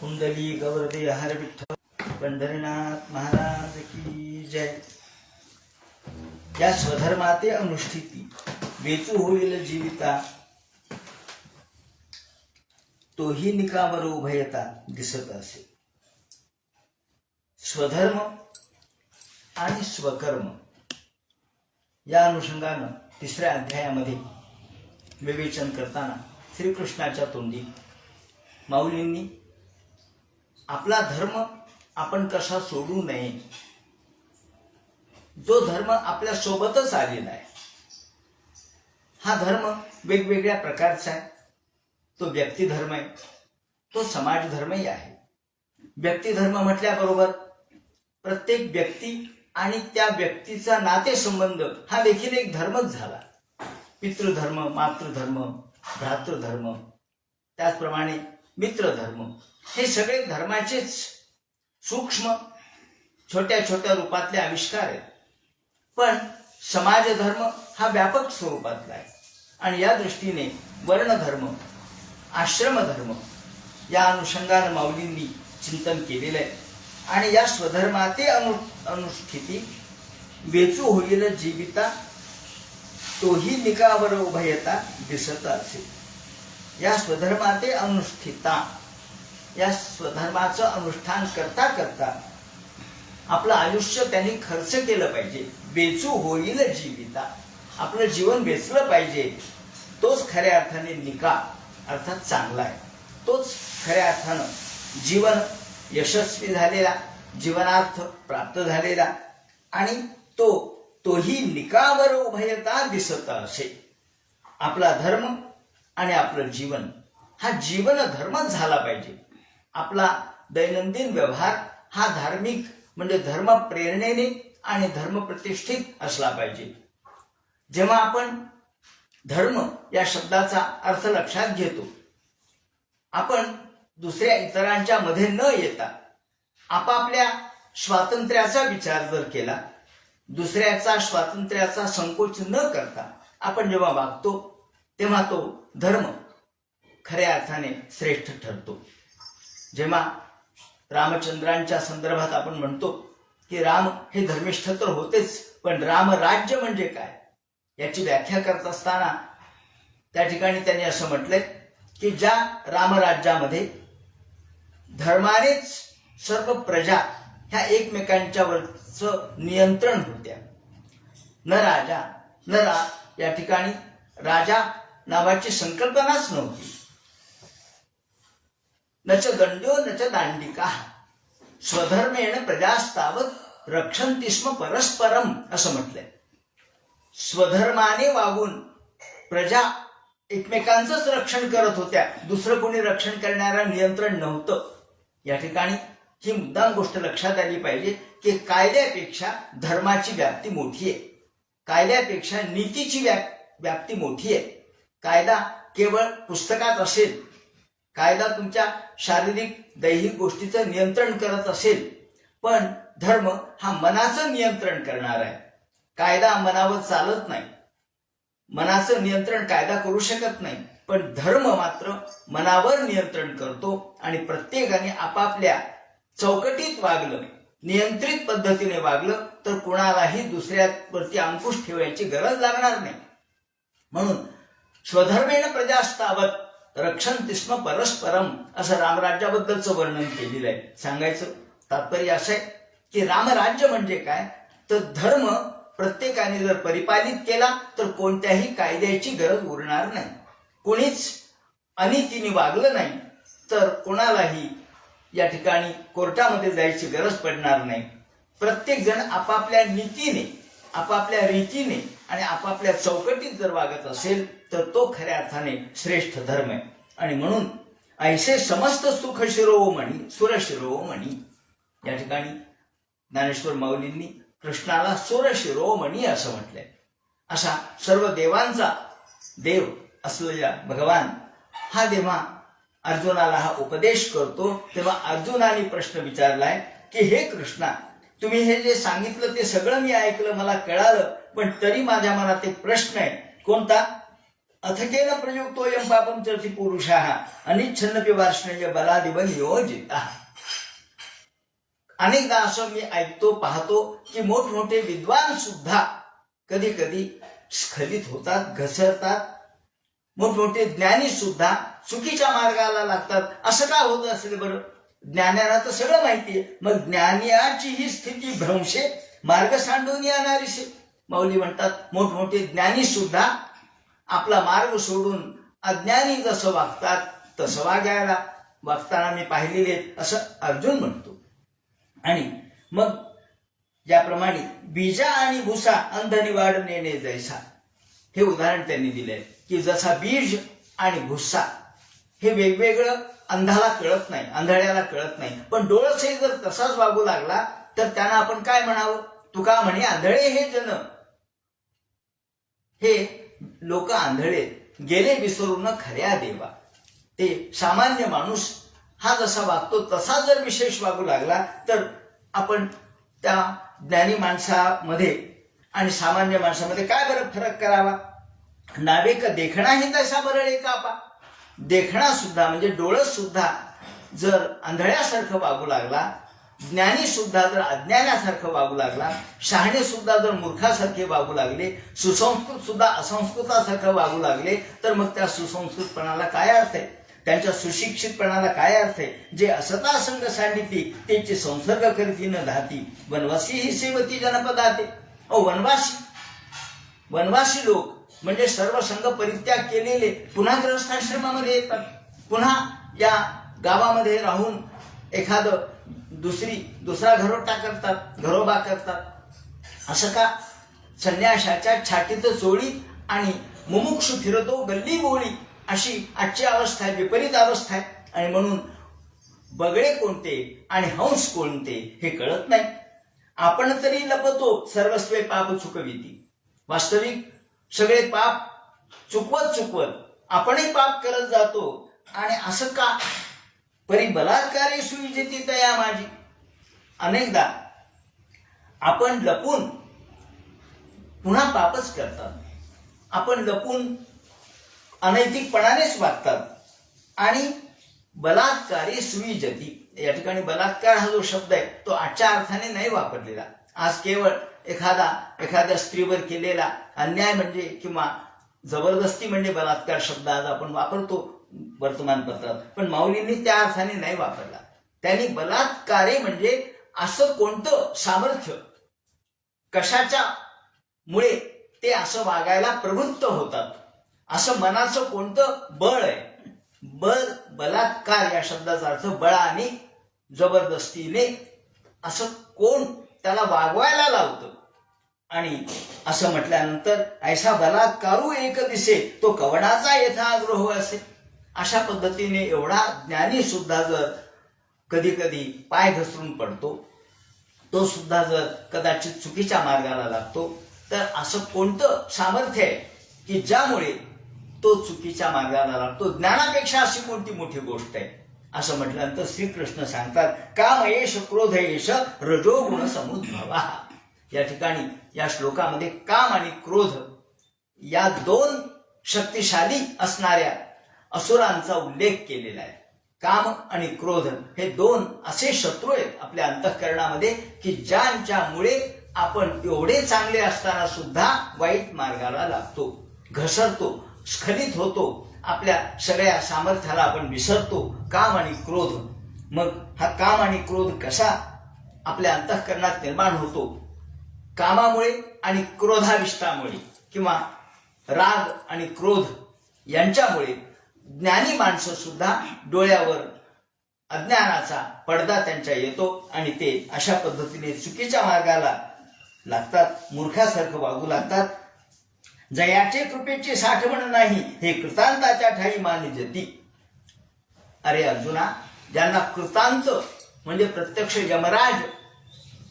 कुंडली गौरदे हर विठ्ठल पंढरीनाथ महाराज की जय. या स्वधर्माते अनुष्ठिती वेचू होईल जीविता, तोही निकावर उभयता दिसत असे. स्वधर्म आणि स्वकर्म या अनुषंगानं तिसऱ्या अध्यायामध्ये विवेचन करताना श्रीकृष्णाच्या तोंडी माऊलींनी आपला धर्म आपण कसा सोडू नये, जो धर्म आपल्या सोबतच आलेला आहे. हा धर्म वेगवेगळ्या प्रकारचा आहे. तो व्यक्ती धर्म आहे, तो समाज धर्मही आहे. व्यक्ती धर्म म्हटल्याबरोबर प्रत्येक व्यक्ती आणि त्या व्यक्तीचा नातेसंबंध हा देखील एक धर्मच झाला. पितृधर्म, मातृधर्म, भ्रातृधर्म, त्याचप्रमाणे मित्रधर्म, हे सगळे धर्माचेच सूक्ष्म छोट्या छोट्या रूपातले आविष्कार आहेत. पण समाज धर्म हा व्यापक स्वरूपातला आहे. आणि या दृष्टीने वर्णधर्म, आश्रमधर्म या अनुषंगाने माऊलींनी चिंतन केलेलं आहे. आणि या स्वधर्माते अनुष्ठिती वेचू होईल जीविता, तोही निकावर उभयता दिसत असे. या स्वधर्माते अनुष्ठिता, या स्वधर्माचं अनुष्ठान करता करता आपलं आयुष्य त्यांनी खर्च केलं पाहिजे. वेचू होईल जीविता, आपलं जीवन वेचलं पाहिजे. तोच खऱ्या अर्थाने निका अर्थात चांगला आहे. तोच खऱ्या अर्थानं जीवन यशस्वी झालेला, जीवनार्थ प्राप्त झालेला आणि तोही निकावर उभयता दिसत असे. आपला धर्म आणि आपलं जीवन हा जीवन धर्मच झाला पाहिजे. आपला दैनंदिन व्यवहार हा धार्मिक म्हणजे धर्म प्रेरणेने आणि धर्म प्रतिष्ठित असला पाहिजे. जेव्हा आपण धर्म या शब्दाचा अर्थ लक्षात घेतो, आपण दुसऱ्या इतरांच्या मध्ये न येता आपापल्या स्वातंत्र्याचा विचार जर केला, दुसऱ्याचा स्वातंत्र्याचा संकोच न करता आपण जेव्हा वागतो, तेव्हा तो धर्म खऱ्या अर्थाने श्रेष्ठ ठरतो. जेव्हा रामचंद्रांच्या संदर्भात आपण म्हणतो की राम हे धर्मिष्ठ तर होतेच, पण रामराज्य म्हणजे काय याची व्याख्या करत असताना त्या ठिकाणी त्यांनी असं म्हटलंय की ज्या रामराज्यामध्ये धर्मानेच सर्व प्रजा ह्या एकमेकांच्यावरच नियंत्रण होत्या. न राजा या ठिकाणी राजा नावाची संकल्पनाच नव्हती. नच दंडो नच दांडिका स्वधर्मेण प्रजास्तावत रक्षन्ति स्म परस्परम असं म्हटलंय. स्वधर्माने वागून प्रजा एकमेकांचंच रक्षण करत होत्या, दुसरं कोणी रक्षण करणारं नियंत्रण नव्हतं. या ठिकाणी ही मुद्दाम गोष्ट लक्षात आली पाहिजे की कायद्यापेक्षा धर्माची व्याप्ती मोठी आहे. कायद्यापेक्षा नीतीची व्याप्ती मोठी आहे. कायदा केवळ पुस्तकात असेल, कायदा तुमच्या शारीरिक दैहिक गोष्टीचं नियंत्रण करत असेल, पण धर्म हा मनाचं नियंत्रण करणार आहे. कायदा मनावर चालत नाही, मनाचं नियंत्रण कायदा करू शकत नाही, पण धर्म मात्र मनावर नियंत्रण करतो. आणि प्रत्येकाने आपापल्या चौकटीत वागलं, नियंत्रित पद्धतीने वागलं तर कुणालाही दुसऱ्यावरती अंकुश ठेवायची गरज लागणार नाही. म्हणून स्वधर्मेण प्रजास्तावत रक्षन्ति स्म परस्परम असं रामराज्याबद्दलचं वर्णन केलेलं आहे. सांगायचं तात्पर्य असं आहे की रामराज्य म्हणजे काय, तर धर्म प्रत्येकाने जर परिपालित केला तर कोणत्याही कायद्याची गरज उरणार नाही. कोणीच अनितीने वागलं नाही तर कोणालाही या ठिकाणी कोर्टामध्ये जायची गरज पडणार नाही. प्रत्येक जण आपापल्या नीतीने, आपापल्या रीतीने आणि आपापल्या चौकटीत जर वागत असेल तर तो खऱ्या अर्थाने श्रेष्ठ धर्म आहे. आणि म्हणून ऐसे समस्त सुख शिरोमणी सुर शिरोमणी या ठिकाणी ज्ञानेश्वर माऊलींनी कृष्णाला सुर शिरोमणी असं म्हटलंय. असा सर्व देवांचा देव असलेला भगवान हा जेव्हा अर्जुनाला हा उपदेश करतो, तेव्हा अर्जुनाने प्रश्न विचारलाय की हे कृष्णा, तुम्ही हे जे सांगितलं ते सगळं मी ऐकलं, मला कळालं, पण तरी माझ्या मनात एक प्रश्न आहे. कोणता? अथकेन प्रयुक्तोऽयं पापं चरति पुरुषः अनिच्छन्नपि वार्ष्णेय बलादिव नियोजितः. अनेकदा असं मी ऐकतो पाहतो की मोठमोठे विद्वान सुद्धा कधी कधी स्खलित होतात, घसरतात. मोठमोठे ज्ञानी सुद्धा चुकीच्या मार्गाला लागतात. असं का होत असेल बरं? ज्ञानाला तर सगळं माहितीये, मग ज्ञानाची ही स्थिती भ्रंशे मार्ग सांडून येणारीशे. माऊली म्हणतात मोठमोठे ज्ञानी सुद्धा आपला मार्ग सोडून अज्ञानी जसं वागतात तसं वागताना मी पाहिलेले असं अर्जुन म्हणतो. आणि मग याप्रमाणे बीजा आणि भुसा अंधनी वाढ नेणे जैसा, हे उदाहरण त्यांनी दिलंय की जसा बीज आणि भुसा हे वेगवेगळं अंधाला कळत नाही, आंधळ्याला कळत नाही, पण डोळसही जर तसाच वागू लागला तर त्यांना आपण काय म्हणावं? तुका म्हणे आंधळे हे जन, हे लोक आंधळे गेले विसरून खऱ्या देवा. ते सामान्य माणूस हा जसा वागतो तसा जर विशेष वागू लागला तर आपण त्या ज्ञानी माणसामध्ये आणि सामान्य माणसामध्ये काय बरं फरक करावा? नावेक देखणाही तसा बरळे कापा. देखणा सुद्धा म्हणजे डोळस सुद्धा जर आंधळ्यासारखं वागू लागला, ज्ञानी सुद्धा जर अज्ञानासारखं वागू लागला, शहाणे सुद्धा जर मूर्खासारखे वागू लागले, सुसंस्कृत सुद्धा असंस्कृतासारखं वागू लागले तर मग त्या सुसंस्कृतपणाला काय अर्थ आहे? त्यांच्या सुशिक्षितपणाला काय अर्थ आहे? जे असता संग सांडिती त्याची संसर्ग करीती न धाती, वनवासी ही सेवती जनपदाते. वनवासी लोक म्हणजे सर्व संघ परित्याग केलेले पुन्हा गृहस्थाश्रमामध्ये येतात, पुन्हा या गावामध्ये राहून एखादं दुसरा घरोबा करतात. असं का? संन्याशाच्या छातीत चोळी आणि मुमुक्षु फिरतो गल्ली बोळी, अशी आजची अवस्था आहे, विपरीत अवस्था आहे. आणि म्हणून बगळे कोणते आणि हंस कोणते हे कळत नाही. आपण तरी लपतो सर्वस्वे पाप चुकविती. वास्तविक सगळे पाप चुकवत आपणही पाप करत जातो. आणि असं का? परी बलात्कारे सुविजेती तया माझी. अनेकदा आपण लपून पुन्हा पापच करतात. आपण लपून अनैतिकपणानेच वागतात. आणि बलात्कारे सुविजती, या ठिकाणी बलात्कार हा जो शब्द आहे तो आजच्या अर्थाने नाही वापरलेला. आज केवळ एखाद्या स्त्रीवर केलेला अन्याय म्हणजे किंवा जबरदस्ती म्हणजे बलात्कार शब्द आज आपण वापरतो वर्तमानपत्रात, पण माऊलींनी त्या अर्थाने नाही वापरला. त्यांनी बलात्कारे म्हणजे असं कोणतं सामर्थ्य, कशाच्या मुळे ते असं वागायला प्रवृत्त होतात, असं मनाचं कोणतं बळ आहे. बलात्कार या शब्दाचा अर्थ बळ आणि जबरदस्तीने असं कोण त्याला वागवायला लावतं. आणि असं म्हटल्यानंतर ऐसा बलात्कारू एक दिसे तो कवनाचा यथाग्रह असे. अशा पद्धतीने एवढा ज्ञानी सुद्धा जर कधी कधी पाय घसरून पडतो, तो सुद्धा जर कदाचित चुकीच्या मार्गाला लागतो, तर असं कोणतं सामर्थ्य आहे की ज्यामुळे तो चुकीच्या मार्गाला लागतो? ज्ञानापेक्षा अशी कोणती मोठी गोष्ट आहे? असं म्हटल्यानंतर श्रीकृष्ण सांगतात काम येश क्रोध येश रजोगुण समुद्भवा. या ठिकाणी या श्लोकामध्ये काम आणि क्रोध या दोन शक्तिशाली असणाऱ्या असुरांचा उल्लेख केलेला आहे. काम आणि क्रोध हे दोन असे शत्रू आहेत आपल्या अंतःकरणामध्ये की ज्यांच्यामुळे आपण एवढे चांगले असताना सुद्धा वाईट मार्गाला लागतो, घसरतो, स्खलित होतो, आपल्या सगळ्या सामर्थ्याला आपण विसरतो. काम आणि क्रोध. मग हा काम आणि क्रोध कसा आपल्या अंतःकरणात निर्माण होतो? कामामुळे आणि क्रोधाविष्टामुळे किंवा राग आणि क्रोध यांच्यामुळे ज्ञानी माणसं सुद्धा डोळ्यावर अज्ञानाचा पडदा त्यांच्या येतो आणि ते अशा पद्धतीने चुकीच्या मार्गाला लागतात, मूर्खासारखं वागू लागतात. जयाचे कृपेची साठवण नाही हे कृतांताच्या ठाई मानिजती. अरे अर्जुना, ज्यांना कृतांत म्हणजे प्रत्यक्ष यमराज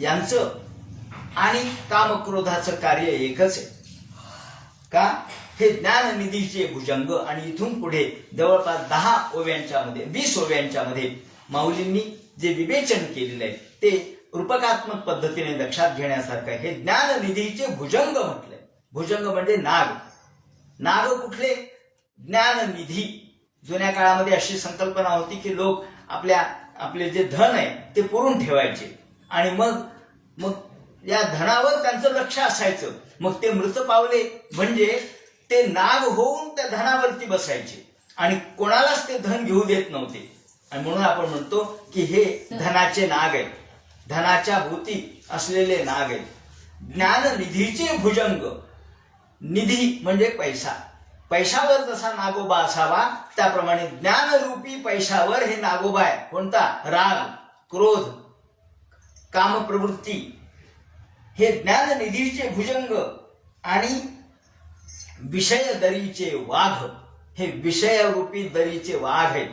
यांचं आणि कामक्रोधाचं कार्य एकच आहे का? हे ज्ञाननिधीचे भुजंग. आणि इथून पुढे जवळपास 10 ओव्यांच्या मध्ये 20 ओव्यांच्या मध्ये माऊलींनी जे विवेचन केलेलं आहे ते रूपकात्मक पद्धतीने लक्षात घेण्यासारखं आहे. हे ज्ञाननिधीचे भुजंग म्हटलंय. भुजंग म्हणजे नाग. नाग कुठले? ज्ञाननिधी. जुन्या काळामध्ये अशी संकल्पना होती की लोक आपले जे धन आहे ते पुरून ठेवायचे आणि मग मग या धनावर त्यांचं लक्ष असायचं. मग ते मृत पावले म्हणजे ते नाग होऊन त्या धनावरती बसायचे आणि कोणालाच ते धन घेऊ देत नव्हते. आणि म्हणून आपण म्हणतो की हे धनाचे नाग आहेत, धनाच्या भोवती असलेले नाग आहेत. ज्ञाननिधीचे भुजंग. निधी म्हणजे पैसा. पैशावर जसा नागोबा असावा त्याप्रमाणे ज्ञानरूपी पैशावर हे नागोबा आहे. कोणता? राग, क्रोध, कामप्रवृत्ती. हे ज्ञाननिधीचे भुजंग आणि विषय दरीचे वाघ. हे विषयरूपी दरीचे वाघ आहेत.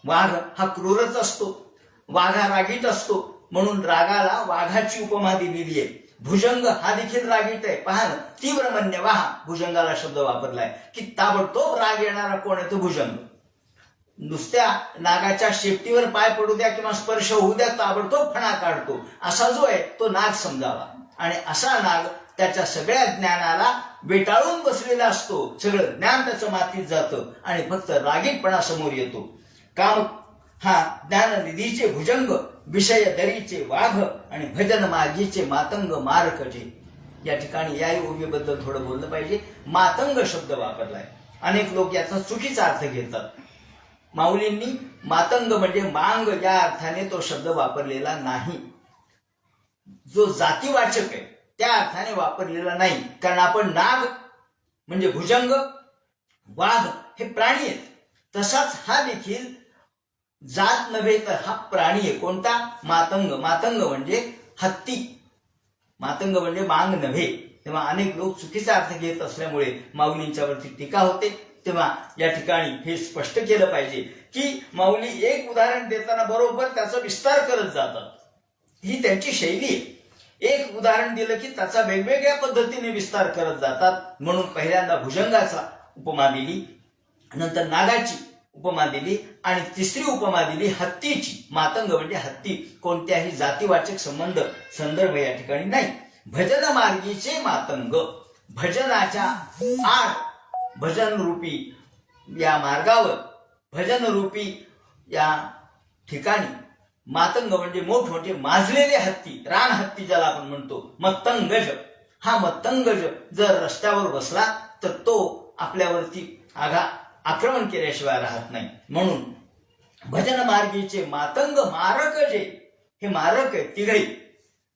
वाघ हा क्रूरच असतो, वाघ हा रागीट असतो, म्हणून रागाला वाघाची उपमा दिलेली आहे. भुजंग हा देखील रागीट आहे. पहा ना, तीव्र मन्यवाह भुजंगाला शब्द वापरलाय की ताबडतोब राग येणारा कोण आहे तो भुजंग. नुसत्या नागाच्या शेपटीवर पाय पडू द्या किंवा स्पर्श होऊ द्या, ताबडतोब फणा काढतो. असा जो आहे तो नाग समजावा. आणि असा नाग त्याच्या सगळ्या ज्ञानाला वेटाळून बसलेला असतो. सगळं ज्ञान त्याचं मातीत जातं आणि फक्त रागीटपणा समोर येतो. काम हा ज्ञाननिधीचे भुजंग, विषय दरीचे वाघ आणि भजन मार्गीचे मातंग मारकजे. या ठिकाणी या ओवीबद्दल थोडं बोललं पाहिजे. मातंग शब्द वापरलाय. अनेक लोक याचा चुकीचा अर्थ घेतात. माऊलींनी मातंग म्हणजे मांग या अर्थाने तो शब्द वापरलेला नाही. जो जातीवाचक आहे त्या अर्थाने वापरलेला नाही. कारण आपण नाग म्हणजे भुजंग, वाघ हे प्राणी आहेत. तसाच हा देखील जात नव्हे तर हा प्राणी आहे. कोणता? मातंग. मातंग म्हणजे हत्ती. मातंग म्हणजे मांग नव्हे. तेव्हा अनेक लोक चुकीचा अर्थ घेत असल्यामुळे माऊलींच्यावरती टीका होते. तेव्हा या ठिकाणी हे स्पष्ट केलं पाहिजे की माऊली एक उदाहरण देताना बरोबर त्याचा विस्तार करत जातात. ही त्यांची शैली आहे. एक उदाहरण दिलं की त्याचा वेगवेगळ्या पद्धतीने विस्तार करत जातात. म्हणून पहिल्यांदा भुजंगाचा उपमा दिली, नंतर नागाची उपमा दिली आणि तिसरी उपमा दिली हत्तीची. मातंग म्हणजे हत्ती. कोणत्याही जातीवाचक संदर्भ या ठिकाणी नाही. भजन मार्गीचे मातंग. भजनाच्या आड भजन रूपी या मार्गावर, भजन रूपी या ठिकाणी मातंग म्हणजे मोठमोठे माजलेले हत्ती, रान हत्ती ज्याला आपण म्हणतो. मत्तंगज. हा मत्तंगज जर रस्त्यावर बसला तर तो आपल्यावरती आक्रमण केल्याशिवाय राहत नाही. म्हणून भजन मार्गीचे मातंग मारक जे. हे मारक आहे तिघही.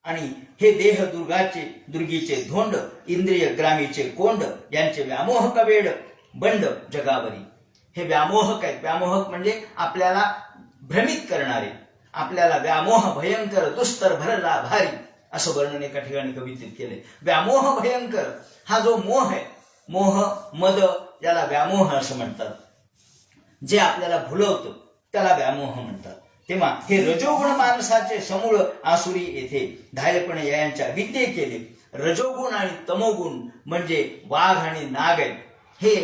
आणि हे देह दुर्गीचे धोंड, इंद्रिय ग्रामीचे कोंड, यांचे व्यामोहक वेड बंड जगावरी. हे व्यामोहक आहेत. व्यामोहक म्हणजे आपल्याला भ्रमित करणारे. आपल्याला व्यामोह भयंकर दुस्तर भरला भारी असं वर्णन एका ठिकाणी कवितेत केले. व्यामोह भयंकर हा जो मोह आहे, मोह मद याला व्यामोह असं म्हणतात. जे आपल्याला भुलवतं त्याला व्यामोह म्हणतात. तेव्हा हे रजोगुण माणसाचे समूळ आसुरी येथे धायपणे यांच्या विद्ये केले. रजोगुण आणि तमोगुण म्हणजे वाघ आणि नाग आहेत. हे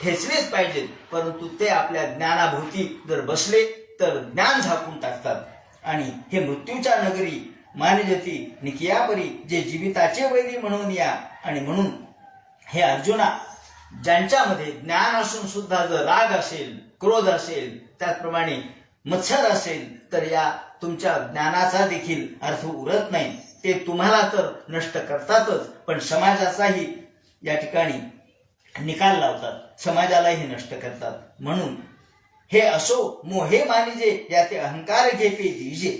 ठेचलेच पाहिजेत, परंतु ते आपल्या ज्ञानाभोवती जर बसले तर ज्ञान झाकून टाकतात. आणि हे मृत्यूच्या नगरी मानजती निकियापरी जे जीविताचे वैरी म्हणून या. आणि म्हणून हे अर्जुना, ज्यांच्यामध्ये ज्ञान असून सुद्धा जर राग असेल, क्रोध असेल, त्याचप्रमाणे मत्सर असेल तर या तुमच्या ज्ञानाचा देखील अर्थ उरत नाही. ते तुम्हाला तर नष्ट करतातच, पण समाजाचाही या ठिकाणी निकाल लावतात, समाजालाही नष्ट करतात. म्हणून हे असो मोहे मानिजे याते अहंकार घेपे दिजे.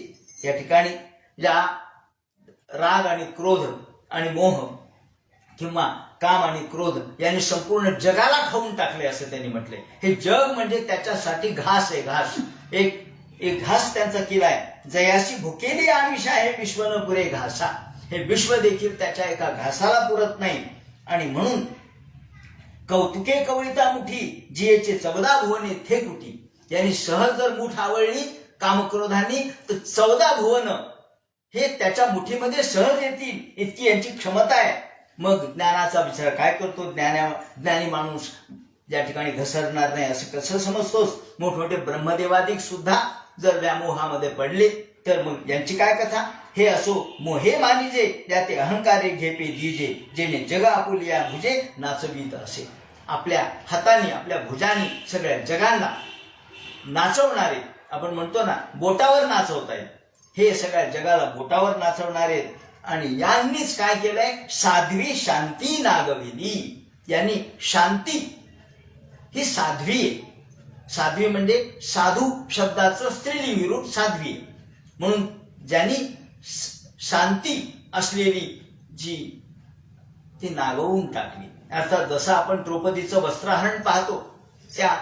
या ठिकाणी या राग आणि क्रोध आणि मोह किंवा काम आणि क्रोध यांनी संपूर्ण जगाला खाऊन टाकले असं त्यांनी म्हटले. हे जग म्हणजे त्याच्यासाठी घास आहे. घास एक घास त्यांचा केलाय. जयाशी भुकेली आमिषा हे विश्व न पुरे घासा. हे विश्व देखील त्याच्या एका घासाला पुरत नाही. आणि म्हणून कौतुके कवळिता मुठी जियेचे 14 भुवने थे कुठी. यांनी सहज जर मूठ आवळली कामक्रोधांनी तर 14 भुवन हे त्याच्या मुठीमध्ये सहज येतील इतकी यांची क्षमता आहे. मग ज्ञानाचा विचार काय करतो? ज्ञानी माणूस या ठिकाणी घसरणार नाही असं कसं समजतोस? मोठमोठे ब्रह्मदेवादिक सुद्धा जर व्यामोहामध्ये पडले तर मग यांची काय कथा? हे असो मोहे मानिजे याते अहंकारे घेपे दिजे जेणे जग आपुलिया भुजे नाचवीत असे. आपल्या हाताने आपल्या भुजानी सगळ्या जगांना नाचवणारे, आपण म्हणतो ना बोटावर नाचवतायत, हे सगळ्या जगाला बोटावर नाचवणारे. आणि यांनीच काय केलंय, साध्वी शांती नागविली. यांनी शांती ही साध्वी आहे. साध्वी म्हणजे साधू शब्दाचं स्त्रीलिंगी रूप साध्वी आहे. म्हणून ज्यांनी शांती असलेली जी ती नागवून टाकली. अर्थात जसं आपण द्रौपदीचं वस्त्रहरण पाहतो, त्या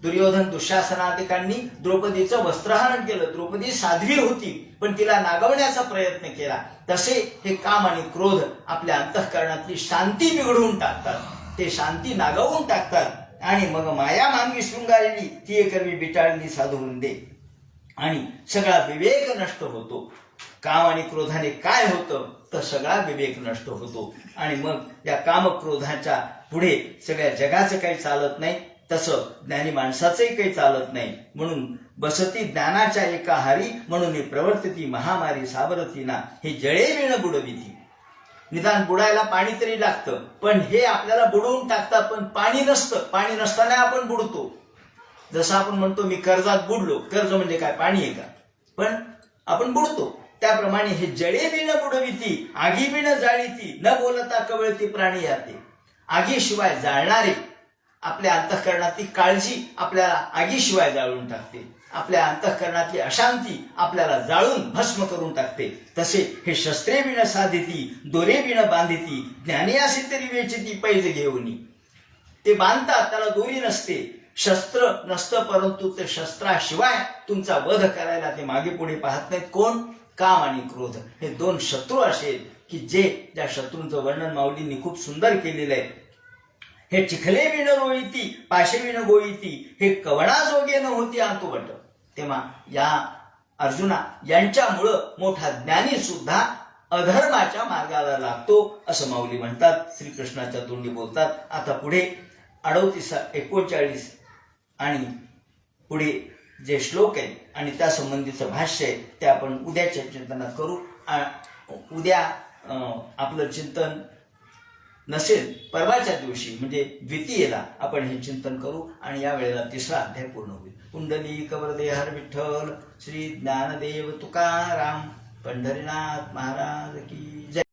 दुर्योधन दुःशासनादिकांनी द्रौपदीचं वस्त्रहरण केलं. द्रौपदी साध्वी होती पण तिला नागवण्याचा प्रयत्न केला. तसे हे काम आणि क्रोध आपल्या अंतःकरणातली शांती बिघडवून टाकतात, ते शांती नागवून टाकतात. आणि मग माया मांगी शृंगारिली ती करवी बिटाळली साधू वृंदे. आणि सगळा विवेक नष्ट होतो. काम आणि क्रोधाने काय होतं तर सगळा विवेक नष्ट होतो. आणि मग या काम क्रोधाच्या पुढे सगळ्या जगाचं काही चालत नाही, तसं ज्ञानी माणसाचंही काही चालत नाही. म्हणून बसती ज्ञानाच्या एका हारी, म्हणून प्रवर्तती महामारी सावरती ना. हे जळे विण बुडविती. निदान बुडायला पाणी तरी लागतं, पण हे आपल्याला बुडवून टाकतात. पण पाणी नसतं, पाणी नसताना आपण बुडतो. जसं आपण म्हणतो मी कर्जात बुडलो, कर्ज म्हणजे काय, पाणी आहे का, पण आपण बुडतो. त्याप्रमाणे हे जळे बिण बुडविती, आगी बिण जाळीती, न बोलता कवळती प्राणी याते. आगीशिवाय जाळणारे आपल्या अंतःकरणातली काळजी आपल्याला आगीशिवाय जाळून टाकते. आपल्या अंतःकरणातली अशांती आपल्याला जाळून भस्म करून टाकते. तसे हे शस्त्रे बिण साधिती, दोरे बिण बांधिती, ज्ञानी असे तरी वेचिती पैज घेऊनी. ते बांधतात, त्याला दोरी नसते, शस्त्र नसतं, परंतु ते शस्त्राशिवाय तुमचा वध करायला ते मागे पुढे पाहत नाहीत. कोण, काम आणि क्रोध हे दोन शत्रू असेल की जे ज्या शत्रूंचं वर्णन माऊलींनी खूप सुंदर केलेलं आहे. हे चिखले विण रोळीती, पाशे विण गोळीती, हे कवणा जोगे न होती अंतुवट. तेव्हा या अर्जुना यांच्यामुळं मोठा ज्ञानी सुद्धा अधर्माच्या मार्गाला लागतो असं माऊली म्हणतात, श्रीकृष्णाच्या तोंडी बोलतात. आता पुढे 38, 39 आणि पुढे जे श्लोक आहेत आणि त्या संबंधीचं भाष्य आहे ते आपण उद्याच्या चिंतनात करू. उद्या आपलं चिंतन नसेल, परवाच्या दिवशी म्हणजे द्वितीयेला आपण हे चिंतन करू आणि या वेळेला 3रा अध्याय पूर्ण होईल. पुंडलिक वरदे हर विठ्ठल, श्री ज्ञानदेव तुकाराम, पंढरीनाथ महाराज की जय.